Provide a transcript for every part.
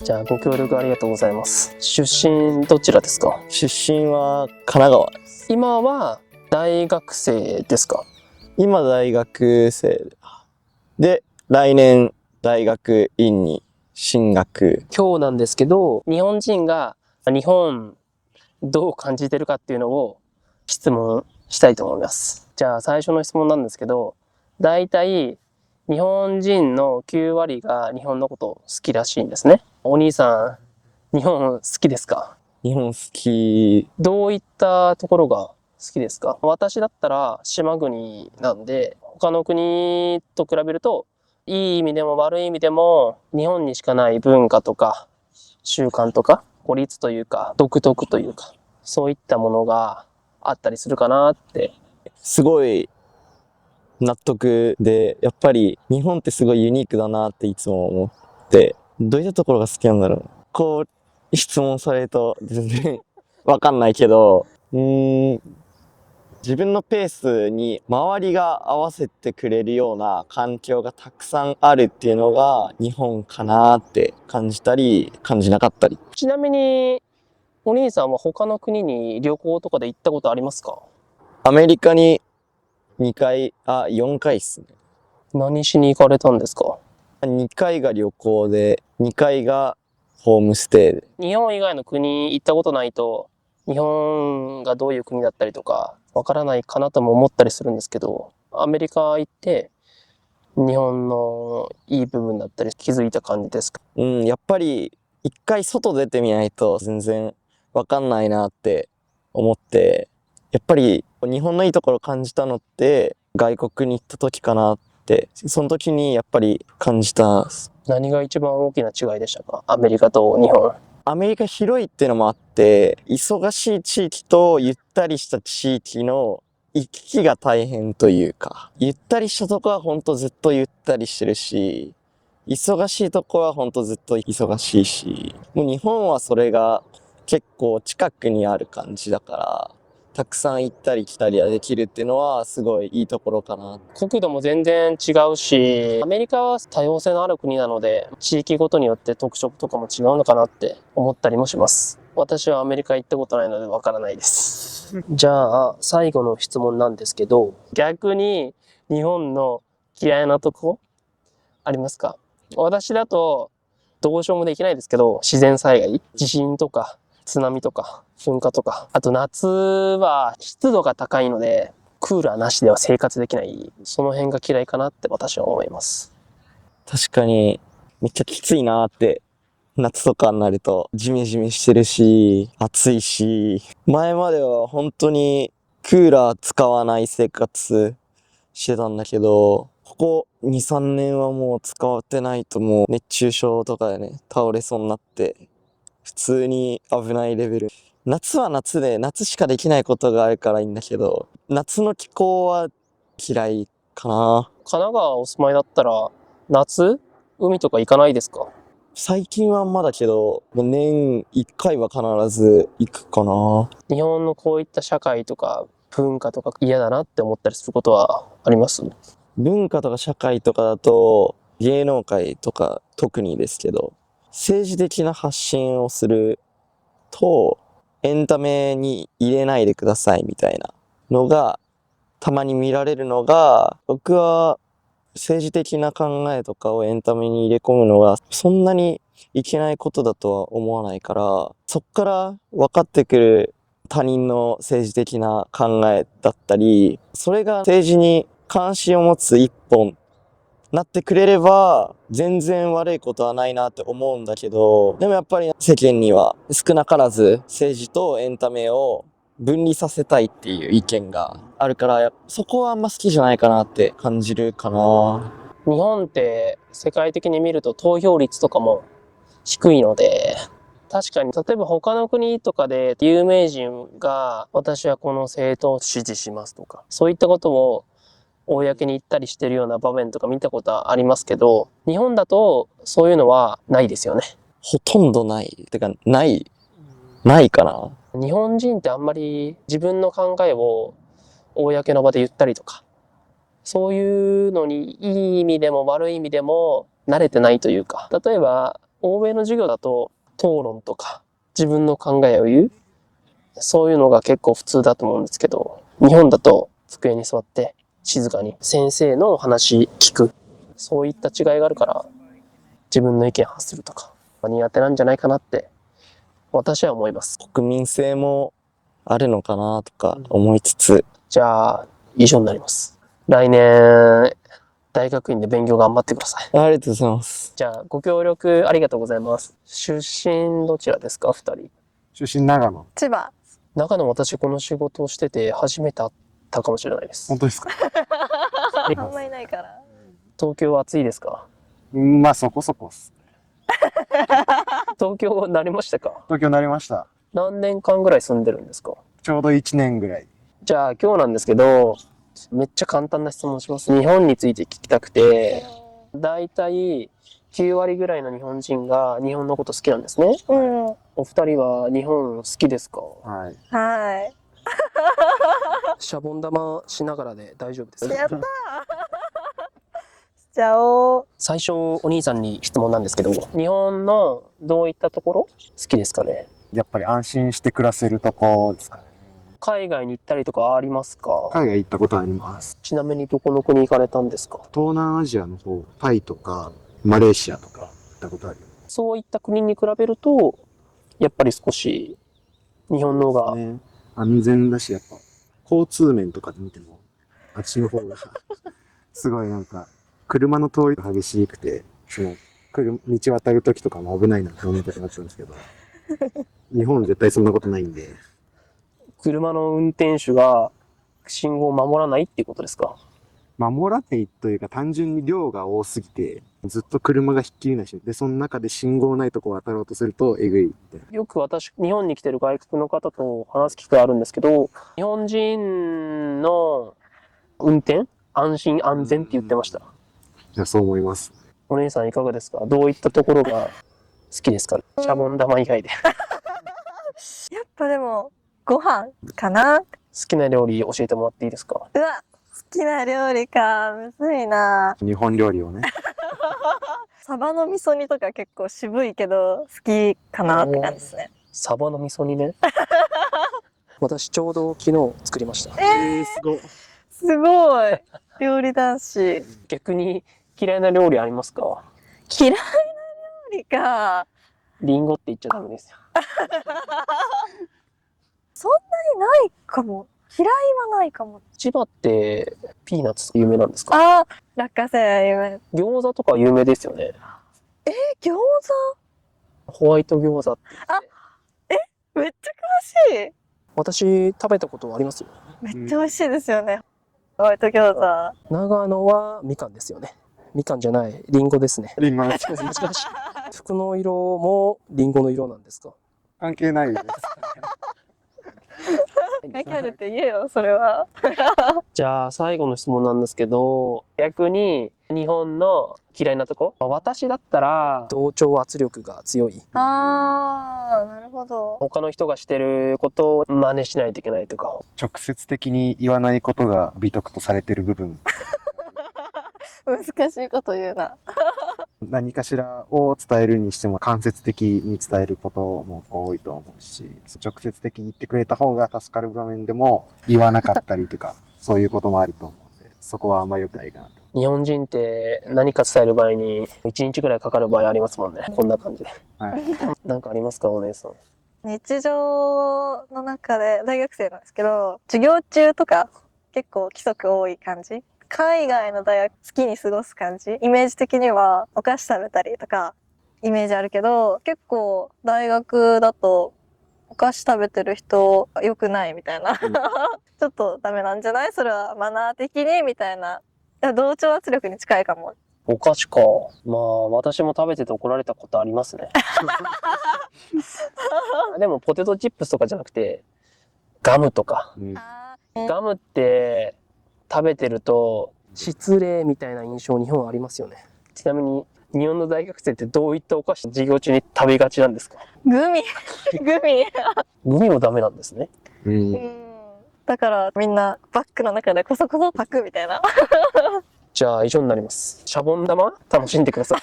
じゃあご協力ありがとうございます。出身どちらですか？出身は神奈川です。今は大学生ですか？今大学生で、来年大学院に進学。今日なんですけど、日本人が日本どう感じてるかっていうのを質問したいと思います。じゃあ最初の質問なんですけど、だいたい日本人の9割が日本のこと好きらしいんですね。お兄さん、日本好きですか？日本好き。どういったところが好きですか？私だったら島国なんで、他の国と比べると、いい意味でも悪い意味でも、日本にしかない文化とか、習慣とか、孤立というか、独特というか、そういったものがあったりするかなって。すごい納得で、やっぱり日本ってすごいユニークだなっていつも思って、どういったところが好きなんだろう。こう、質問されると全然わかんないけど、自分のペースに周りが合わせてくれるような環境がたくさんあるっていうのが日本かなって感じたり、感じなかったり。ちなみに、お兄さんは他の国に旅行とかで行ったことありますか？アメリカに2回、4回っすね。何しに行かれたんですか？2回が旅行で、2回がホームステイで。日本以外の国行ったことないと、日本がどういう国だったりとか、わからないかなとも思ったりするんですけど、アメリカ行って、日本のいい部分だったり気づいた感じですか？やっぱり一回外出てみないと全然わかんないなって思って、やっぱり日本のいいところ感じたのって外国に行った時かなって、その時にやっぱり感じた。何が一番大きな違いでしたか？アメリカと日本。アメリカ広いっていうのもあって、忙しい地域とゆったりした地域の行き来が大変というか、ゆったりしたとこはほんとずっとゆったりしてるし、忙しいとこはほんとずっと忙しいし、もう日本はそれが結構近くにある感じだから、たくさん行ったり来たりはできるっていうのはすごいいいところかな。国土も全然違うし、アメリカは多様性のある国なので、地域ごとによって特色とかも違うのかなって思ったりもします。私はアメリカ行ったことないのでわからないです。じゃあ、最後の質問なんですけど、逆に日本の嫌いなとこありますか？私だと、どうしようもできないですけど、自然災害、地震とか、津波とか、噴火とか、あと夏は湿度が高いので、クーラーなしでは生活できない、その辺が嫌いかなって私は思います。確かにめっちゃきついなーって。夏とかになるとジメジメしてるし、暑いし、前までは本当にクーラー使わない生活してたんだけど、ここ2、3年はもう使ってないともう熱中症とかでね、倒れそうになって、普通に危ないレベル。夏は夏で夏しかできないことがあるからいいんだけど、夏の気候は嫌いかな。神奈川お住まいだったら、夏海とか行かないですか？最近はまだけど、年1回は必ず行くかな。日本のこういった社会とか文化とか嫌だなって思ったりすることはあります？文化とか社会とかだと、芸能界とか特にですけど、政治的な発信をすると、エンタメに入れないでくださいみたいなのが、たまに見られるのが、僕は政治的な考えとかをエンタメに入れ込むのが、そんなにいけないことだとは思わないから、そっから分かってくる他人の政治的な考えだったり、それが政治に関心を持つ一本なってくれれば、全然悪いことはないなって思うんだけど、でもやっぱり世間には少なからず政治とエンタメを分離させたいっていう意見があるから、そこはあんま好きじゃないかなって感じるかな。日本って世界的に見ると投票率とかも低いので、確かに、例えば他の国とかで有名人が私はこの政党を支持しますとか、そういったことを公に言ったりしてるような場面とか見たことありますけど、日本だとそういうのはないですよね。ほとんどない。てか、ないかな。日本人ってあんまり自分の考えを公の場で言ったりとか、そういうのにいい意味でも悪い意味でも慣れてないというか、例えば欧米の授業だと討論とか自分の考えを言う、そういうのが結構普通だと思うんですけど、日本だと机に座って静かに先生の話聞く、そういった違いがあるから自分の意見発するとか苦手なんじゃないかなって私は思います。国民性もあるのかなとか思いつつ。じゃあ以上になります。来年大学院で勉強頑張ってください。ありがとうございます。じゃあご協力ありがとうございます。出身どちらですか、2人。出身長野。千葉。長野、私この仕事をしてて初めて会ったかもしれないです。本当ですか？あんまいないから。東京は暑いですか？まあそこそこっす。東京慣れましたか？東京になりました。何年間ぐらい住んでるんですか？ちょうど1年ぐらい。じゃあ今日なんですけど、めっちゃ簡単な質問します。日本について聞きたくて、だいたい9割ぐらいの日本人が日本のこと好きなんですね。うん。お二人は日本好きですか？はい。はい。シャボン玉しながらで大丈夫ですか？やったー。しちゃおう。最初お兄さんに質問なんですけど、日本のどういったところ好きですかね？やっぱり安心して暮らせるとこですかね。海外に行ったりとかありますか？海外行ったことあります。ちなみにどこの国行かれたんですか？東南アジアの方、タイとかマレーシアとか行ったことあるよそういった国に比べると、やっぱり少し日本の方が、ね。安全だし、やっぱ交通面とかで見ても、あっちの方がすごいなんか、車の通りが激しくて、道渡るときとかも危ないなって思いたくなったんですけど、日本絶対そんなことないんで。車の運転手が信号を守らないっていうことですか？守らないというか単純に量が多すぎて、ずっと車がひっきりなしで、その中で信号ないとこ渡ろうとするとえぐいみたいな。よく私、日本に来てる外国の方と話す機会あるんですけど、日本人の運転、安心安全って言ってました。いや、そう思います。お姉さんいかがですか？どういったところが好きですかね？シャボン玉以外で。やっぱでも、ご飯かな。好きな料理教えてもらっていいですか？うわ、好きな料理か。むずいな。日本料理をね。サバの味噌煮とか結構渋いけど、好きかなって感じですね。サバの味噌煮ね。私ちょうど昨日作りました。すごい。すごい。料理男子。逆に嫌いな料理ありますか？嫌いな料理か。リンゴって言っちゃダメですよ。そんなにないかも。嫌いはないかも。千葉ってピーナッツ有名なんですか？ああ、落花生有名。餃子とか有名ですよね。餃ホワイト餃子って。子めっちゃ詳しい。私食べたことありますよ。めっちゃ美味しいですよね。ホワイト餃子。長野はみかんですよね。みかんじゃない、リンゴですね。リンゴの難しい。服の色もリンゴの色なんですか？関係ないです。関係あるって言えよ、それは。じゃあ最後の質問なんですけど、逆に日本の嫌いなとこ、私だったら同調圧力が強い。あー、なるほど。他の人がしてることを真似しないといけないとか。直接的に言わないことが美徳とされてる部分。難しいこと言うな。何かしらを伝えるにしても間接的に伝えることも多いと思うし、直接的に言ってくれた方が助かる場面でも言わなかったりとか、そういうこともあると思うので、そこはあんま良くないかなと。日本人って何か伝える場合に1日ぐらいかかる場合ありますもんね。こんな感じで。はい。なんかありますか、お姉さん。日常の中で、大学生なんですけど、授業中とか結構規則多い感じ。海外の大学好きに過ごす感じ。イメージ的にはお菓子食べたりとか、イメージあるけど、結構大学だとお菓子食べてる人良くないみたいな。ちょっとダメなんじゃない？それはマナー的にみたいな。同調圧力に近いかも。お菓子か。まあ、私も食べてて怒られたことありますね。でも、ポテトチップスとかじゃなくて、ガムとか。ガムって食べてると失礼みたいな印象、日本はありますよね。ちなみに、日本の大学生ってどういったお菓子授業中に食べがちなんですか？グミ。グミ。グミもダメなんですね。だからみんなバッグの中でコソコソパクみたいな。じゃあ以上になります。シャボン玉楽しんでください。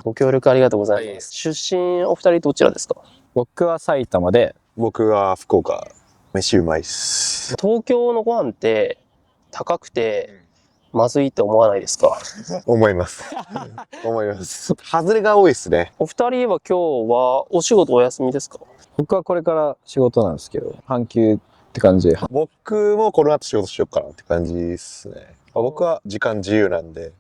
ご協力ありがとうございます。出身お二人どちらですか？僕は埼玉で、僕は福岡。飯うまいっす。東京のご飯って高くてまずいって思わないですか？思います。思います。外れが多いっすね。お二人は今日はお仕事お休みですか？僕はこれから仕事なんですけど、半休って感じで。僕もこの後仕事しようかなって感じっすね。僕は時間自由なんで、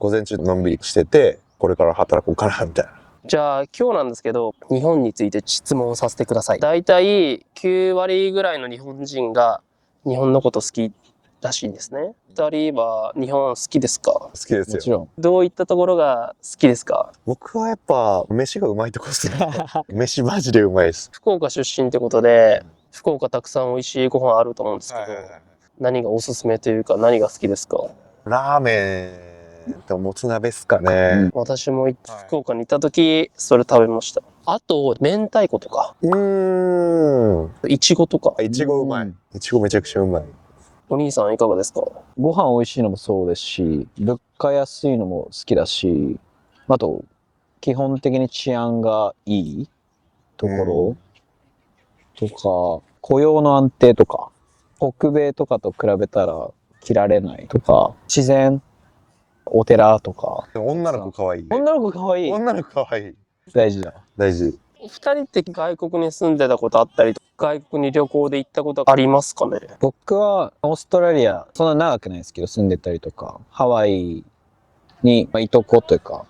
午前中のんびりしてて、これから働こうかなみたいな。じゃあ今日なんですけど、日本について質問をさせてください。だいたい9割ぐらいの日本人が日本のこと好きらしいんですね。二人は日本好きですか？好きですよ。もちろん。どういったところが好きですか？僕はやっぱ、飯がうまいとこっすね。飯マジでうまいです。福岡出身ってことで、福岡たくさん美味しいご飯あると思うんですけど、何がおすすめというか何が好きですか？ラーメンともつ鍋っすかね。私も福岡に行った時、それ食べました。あと、明太子とか、いちごとか。いちごうまい。いちごめちゃくちゃうまい。お兄さんいかがですか？ご飯美味しいのもそうですし、物価安いのも好きだし、あと、基本的に治安がいいところとか、雇用の安定とか、北米とかと比べたら切られないとか、自然、お寺とか。でも女の子かわいい。女の子かわいい。女の子かわいい。大事だ。大事。お二人って外国に住んでたことあったり、外国に旅行で行ったことありますかね？僕はオーストラリア、そんな長くないですけど住んでたりとか、ハワイにいとこというか、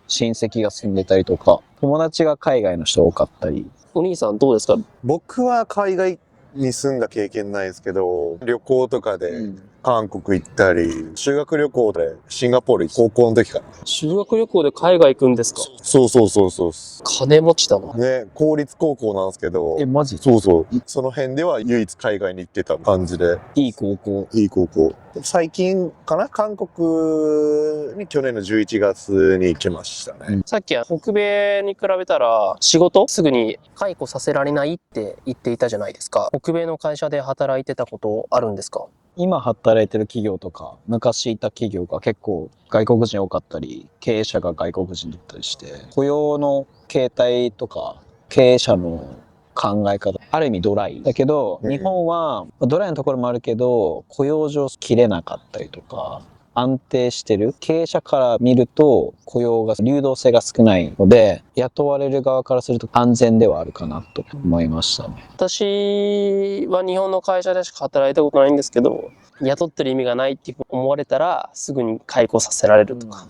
親戚が住んでたりとか、友達が海外の人多かったり。お兄さんどうですか？僕は海外に住んだ経験ないですけど、旅行とかで韓国行ったり、修学旅行でシンガポール高校の時から。修学旅行で海外行くんですか？そうそうそうそう。金持ちだな。ね、公立高校なんですけど、マジそうそう。その辺では唯一海外に行ってた感じで。いい高校。いい高校。最近かな韓国に去年の11月に行きましたね。さっきは北米に比べたら仕事すぐに解雇させられないって言っていたじゃないですか。北米の会社で働いてたことあるんですか？今働いてる企業とか、昔いた企業が結構外国人多かったり、経営者が外国人だったりして、雇用の形態とか、経営者の考え方、ある意味ドライ。だけど、日本はドライなところもあるけど、雇用上切れなかったりとか、安定してる。経営者から見ると雇用が流動性が少ないので、雇われる側からすると安全ではあるかなと思いましたね。私は日本の会社でしか働いたことないんですけど、雇ってる意味がないって思われたらすぐに解雇させられるとか、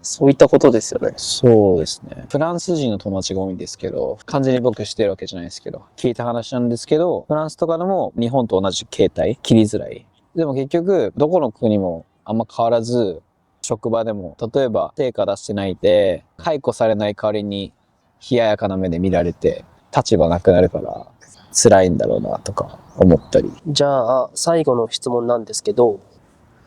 そういったことですよね。そうですね。フランス人の友達が多いんですけど、完全に僕してるわけじゃないですけど、聞いた話なんですけど、フランスとかでも日本と同じ形態、切りづらい。でも結局、どこの国もあんま変わらず、職場でも、例えば成果出してないで、解雇されない代わりに冷ややかな目で見られて、立場なくなるから辛いんだろうなとか思ったり。じゃあ最後の質問なんですけど、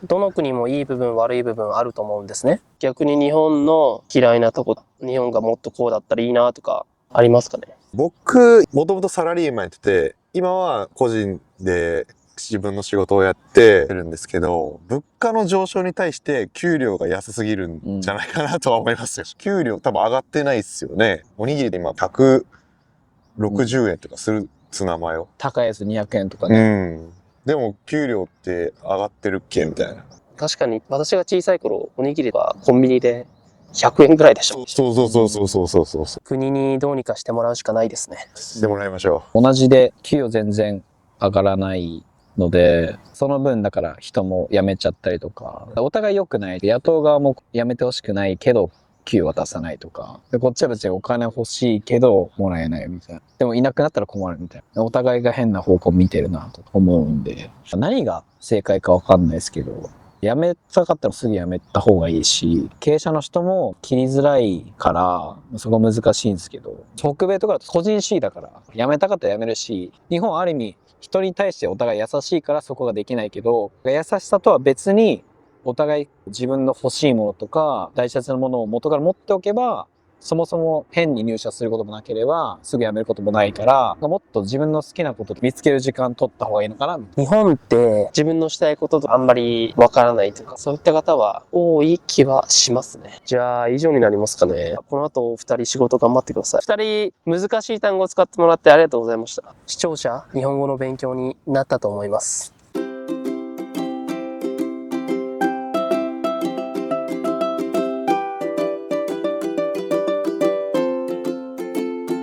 どの国もいい部分悪い部分あると思うんですね。逆に日本の嫌いなとこ、日本がもっとこうだったらいいなとかありますかね？僕、もともとサラリーマンやってて、今は個人で自分の仕事をやってるんですけど、物価の上昇に対して給料が安すぎるんじゃないかなとは思いますよ。給料多分上がってないっすよね。おにぎりで今160円とかするツナマヨ。高いやつ200円とかうね。ん。でも給料って上がってるっけみたいな。確かに私が小さい頃、おにぎりはコンビニで100円ぐらいでした。そうそうそうそうそうそうそうそ国にどうにかしてもらうしかないですね。う。してもらいましょ同じで給与全然上がらないので、その分だから人も辞めちゃったりとか、お互い良くない。野党側も辞めてほしくないけど、給与渡さないとか。で、こっちは別にお金欲しいけど、もらえないみたいな。でもいなくなったら困るみたいな。お互いが変な方向見てるなと思うんで、何が正解かわかんないですけど、辞めたかったらすぐ辞めた方がいいし、経営者の人も切りづらいから、そこ難しいんですけど、北米とかだと個人主義だから、辞めたかったら辞めるし、日本はある意味、人に対してお互い優しいからそこができないけど、優しさとは別に、お互い自分の欲しいものとか大切なものを元から持っておけばそもそも変に入社することもなければ、すぐ辞めることもないから、もっと自分の好きなことを見つける時間取った方がいいのかな。日本って自分のしたいこととあんまりわからないというか、そういった方は多い気はしますね。じゃあ以上になりますかね。この後お二人仕事頑張ってください。二人難しい単語を使ってもらってありがとうございました。視聴者、日本語の勉強になったと思います。